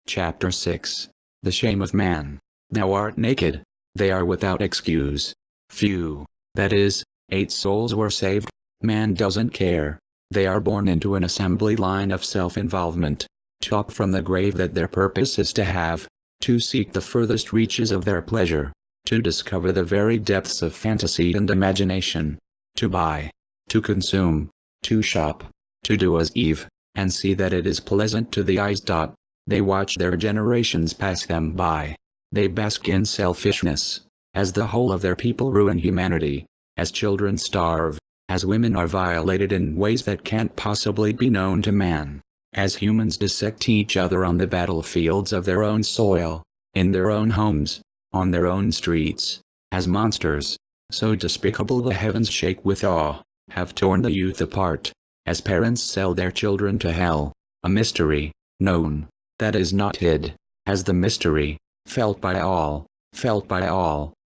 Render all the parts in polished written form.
Chapter 6. The Shame of Man. Thou art naked. They are without excuse. Few, that is, 8 souls were saved. Man doesn't care. They are born into an assembly line of self-involvement. Taught from the grave that their purpose is to seek the furthest reaches of their pleasure, to discover the very depths of fantasy and imagination, to buy, to consume, to shop, to do as Eve, and see that it is pleasant to the eyes. They watch their generations pass them by. They bask in selfishness, as the whole of their people ruin humanity, as children starve, as women are violated in ways that can't possibly be known to man, as humans dissect each other on the battlefields of their own soil, in their own homes, on their own streets, as monsters, so despicable the heavens shake with awe, have torn the youth apart, as parents sell their children to hell, a mystery, known, that is not hid, as the mystery, felt by all,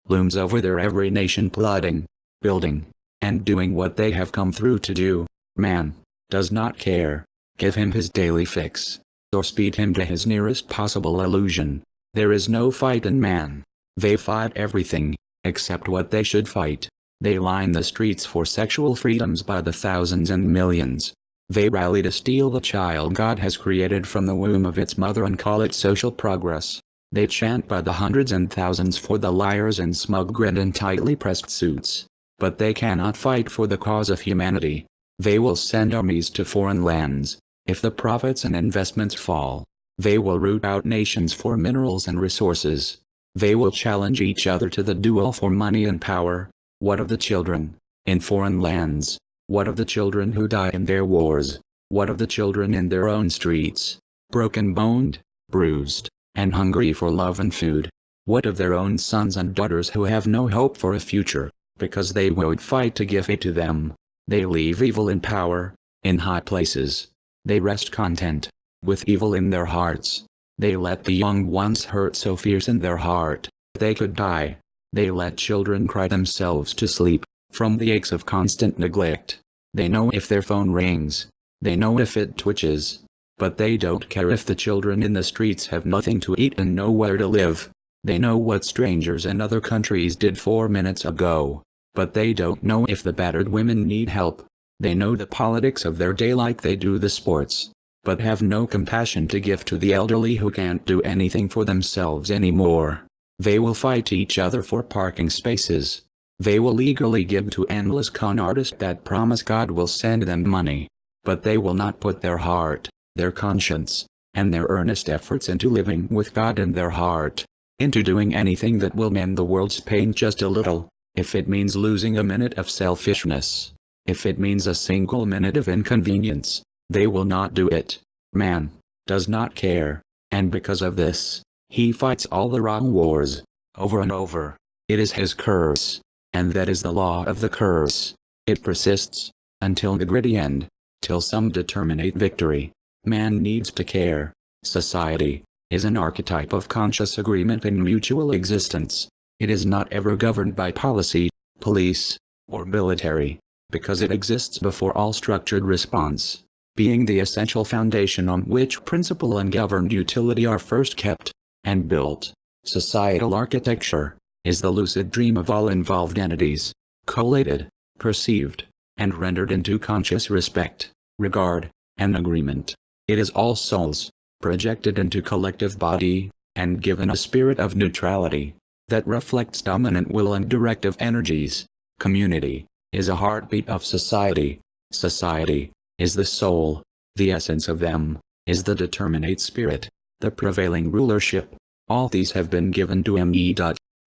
looms over their every nation plotting, building, and doing what they have come through to do. Man does not care. Give him his daily fix, or speed him to his nearest possible illusion. There is no fight in man. They fight everything, except what they should fight. They line the streets for sexual freedoms by the thousands and millions. They rally to steal the child God has created from the womb of its mother and call it social progress. They chant by the hundreds and thousands for the liars in smug grit and tightly pressed suits. But they cannot fight for the cause of humanity. They will send armies to foreign lands. If the profits and investments fall, they will root out nations for minerals and resources. They will challenge each other to the duel for money and power. What of the children in foreign lands? What of the children who die in their wars? What of the children in their own streets, broken-boned, bruised, and hungry for love and food? What of their own sons and daughters who have no hope for a future, because they won't fight to give it to them? They leave evil in power, in high places. They rest content, with evil in their hearts. They let the young ones hurt so fierce in their heart, they could die. They let children cry themselves to sleep, from the aches of constant neglect. They know if their phone rings. They know if it twitches. But they don't care if the children in the streets have nothing to eat and nowhere to live. They know what strangers in other countries did 4 minutes ago. But they don't know if the battered women need help. They know the politics of their day like they do the sports, but have no compassion to give to the elderly who can't do anything for themselves anymore. They will fight each other for parking spaces. They will eagerly give to endless con artists that promise God will send them money. But they will not put their heart, their conscience, and their earnest efforts into living with God in their heart, into doing anything that will mend the world's pain just a little. If it means losing a minute of selfishness, if it means a single minute of inconvenience, they will not do it. Man does not care, and because of this, he fights all the wrong wars, over and over. It is his curse, and that is the law of the curse. It persists, until the gritty end, till some determinate victory. Man needs to care. Society is an archetype of conscious agreement in mutual existence. It is not ever governed by policy, police, or military, because it exists before all structured response, being the essential foundation on which principle and governed utility are first kept and built. Societal architecture is the lucid dream of all involved entities, collated, perceived, and rendered into conscious respect, regard, and agreement. It is all souls, projected into collective body, and given a spirit of neutrality that reflects dominant will and directive energies. Community is a heartbeat of society. Society is the soul. The essence of them is the determinate spirit, the prevailing rulership. All these have been given to me.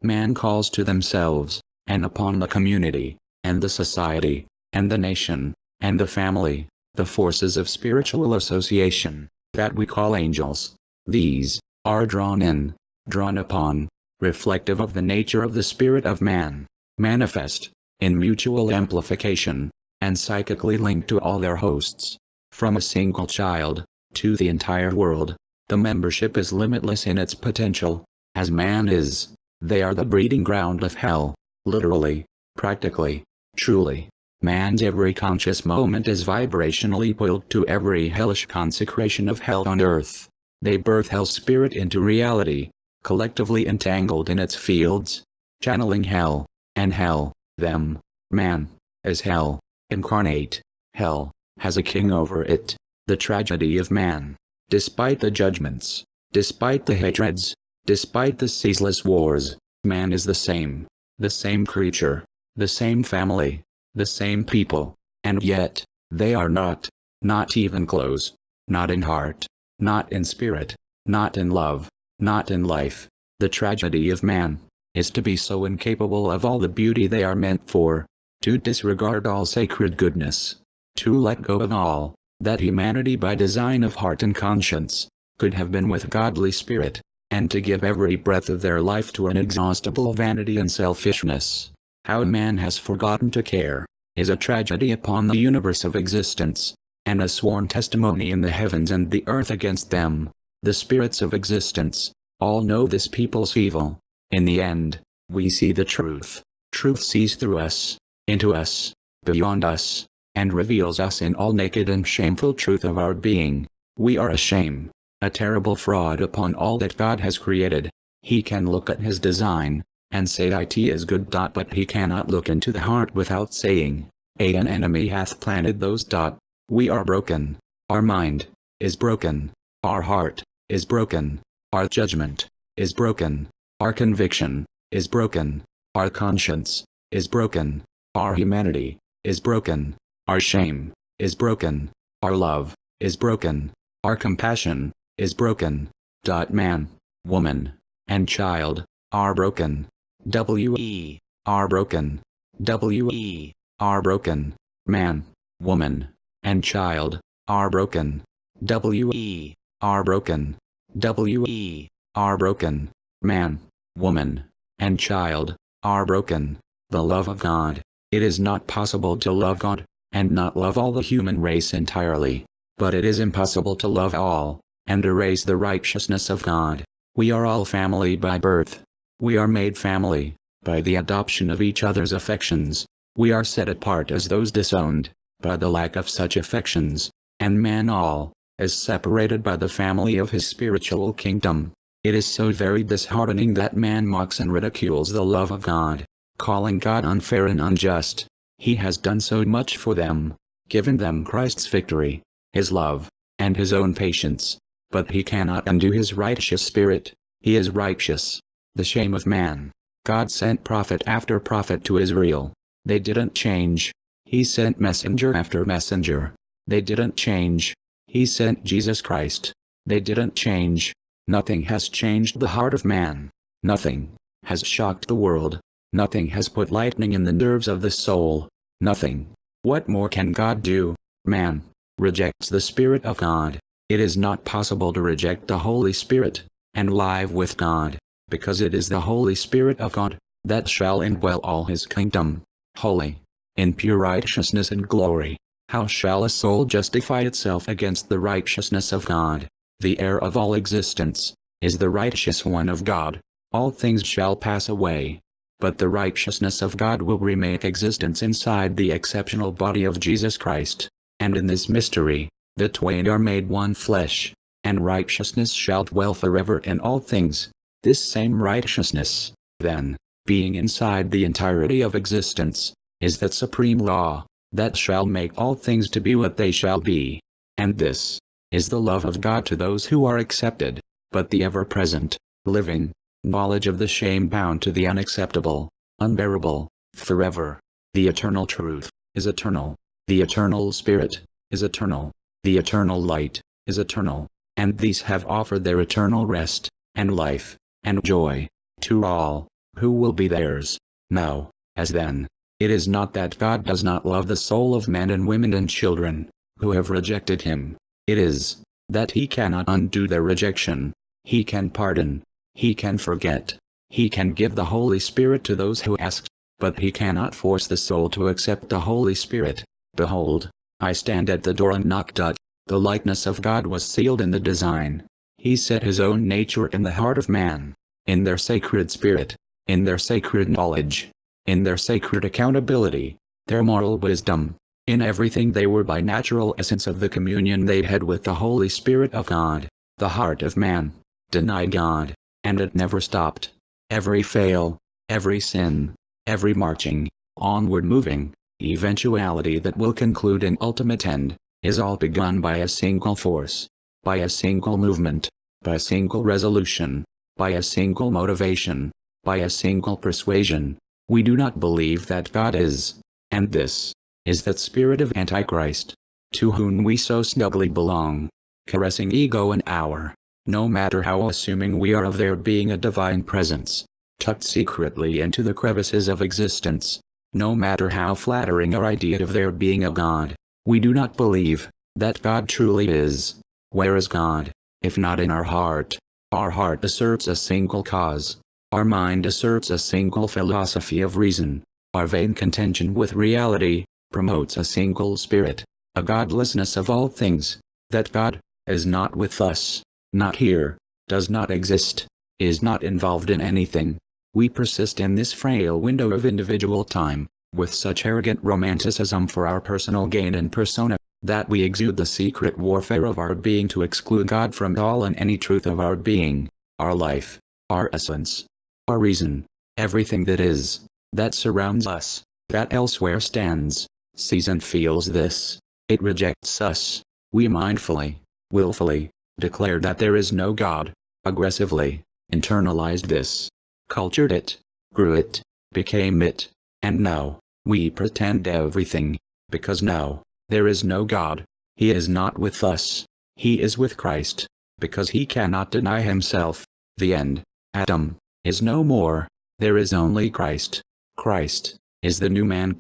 Man calls to themselves, and upon the community, and the society, and the nation, and the family, the forces of spiritual association, that we call angels. These are drawn in, drawn upon, reflective of the nature of the spirit of man, manifest, in mutual amplification, and psychically linked to all their hosts. From a single child, to the entire world, the membership is limitless in its potential, as man is. They are the breeding ground of hell, literally, practically, truly. Man's every conscious moment is vibrationally pulled to every hellish consecration of hell on earth. They birth hell's spirit into reality, collectively entangled in its fields, channeling hell, and hell, them, man, as hell, incarnate. Hell has a king over it, the tragedy of man. Despite the judgments, despite the hatreds, despite the ceaseless wars, man is the same creature, the same family, the same people, and yet, they are not even close, not in heart, not in spirit, not in love, not in life. The tragedy of man is to be so incapable of all the beauty they are meant for, to disregard all sacred goodness, to let go of all that humanity by design of heart and conscience could have been with godly spirit, and to give every breath of their life to inexhaustible vanity and selfishness. How man has forgotten to care is a tragedy upon the universe of existence, and a sworn testimony in the heavens and the earth against them. The spirits of existence all know this people's evil. In the end, we see the truth. Truth sees through us, into us, beyond us, and reveals us in all naked and shameful truth of our being. We are a shame, a terrible fraud upon all that God has created. He can look at his design, and say it is good. But he cannot look into the heart without saying, an enemy hath planted those. We are broken. Our mind is broken. Our heart is broken. Our judgment is broken. Our conviction is broken. Our conscience is broken. Our humanity is broken. Our shame is broken. Our love is broken. Our compassion is broken. Man, woman, and child are broken. We are broken. We are broken. Man, woman, and child are broken. We are broken. We are broken. Man, woman, and child are broken. The love of God. It is not possible to love God and not love all the human race entirely, but it is impossible to love all and erase the righteousness of God. We are all family by birth. We are made family by the adoption of each other's affections. We are set apart as those disowned by the lack of such affections, and man all is separated by the family of his spiritual kingdom. It is so very disheartening that man mocks and ridicules the love of God, calling God unfair and unjust. He has done so much for them, given them Christ's victory, his love, and his own patience, but he cannot undo his righteous spirit. He is righteous. The shame of man. God sent prophet after prophet to Israel. They didn't change. He sent messenger after messenger. They didn't change. He sent Jesus Christ. They didn't change. Nothing has changed the heart of man. Nothing has shocked the world. Nothing has put lightning in the nerves of the soul. Nothing. What more can God do? Man rejects the Spirit of God. It is not possible to reject the Holy Spirit and live with God, because it is the Holy Spirit of God that shall indwell all his kingdom. Holy, in pure righteousness and glory. How shall a soul justify itself against the righteousness of God? The heir of all existence is the righteous one of God. All things shall pass away, but the righteousness of God will remake existence inside the exceptional body of Jesus Christ. And in this mystery, the twain are made one flesh, and righteousness shall dwell forever in all things. This same righteousness, then, being inside the entirety of existence, is that supreme law that shall make all things to be what they shall be. And this is the love of God to those who are accepted, but the ever-present, living knowledge of the shame bound to the unacceptable, unbearable, forever. The eternal truth is eternal. The eternal spirit is eternal. The eternal light is eternal. And these have offered their eternal rest, and life, and joy, to all who will be theirs, now, as then. It is not that God does not love the soul of men and women and children who have rejected him. It is that he cannot undo their rejection. He can pardon. He can forget. He can give the Holy Spirit to those who ask, but he cannot force the soul to accept the Holy Spirit. Behold, I stand at the door and knock. The likeness of God was sealed in the design. He set his own nature in the heart of man, in their sacred spirit, in their sacred knowledge, in their sacred accountability, their moral wisdom. In everything they were by natural essence of the communion they had with the Holy Spirit of God. The heart of man denied God, and it never stopped. Every fail, every sin, every marching, onward moving, eventuality that will conclude an ultimate end, is all begun by a single force, by a single movement, by a single resolution, by a single motivation, by a single persuasion. We do not believe that God is, and this is that spirit of Antichrist, to whom we so snugly belong, caressing ego and hour, no matter how assuming we are of there being a divine presence, tucked secretly into the crevices of existence, no matter how flattering our idea of there being a God. We do not believe that God truly is. Where is God, if not in our heart? Our heart asserts a single cause. Our mind asserts a single philosophy of reason. Our vain contention with reality promotes a single spirit, a godlessness of all things. That God is not with us, not here, does not exist, is not involved in anything. We persist in this frail window of individual time, with such arrogant romanticism for our personal gain and persona, that we exude the secret warfare of our being to exclude God from all and any truth of our being, our life, our essence, our reason, everything that is, that surrounds us, that elsewhere stands, sees and feels this. It rejects us. We mindfully, willfully, declare that there is no God, aggressively, internalized this, cultured it, grew it, became it, and now, we pretend everything, because now, there is no God. He is not with us. He is with Christ, because he cannot deny himself. The end, Adam, is no more. There is only Christ. Christ is the new man.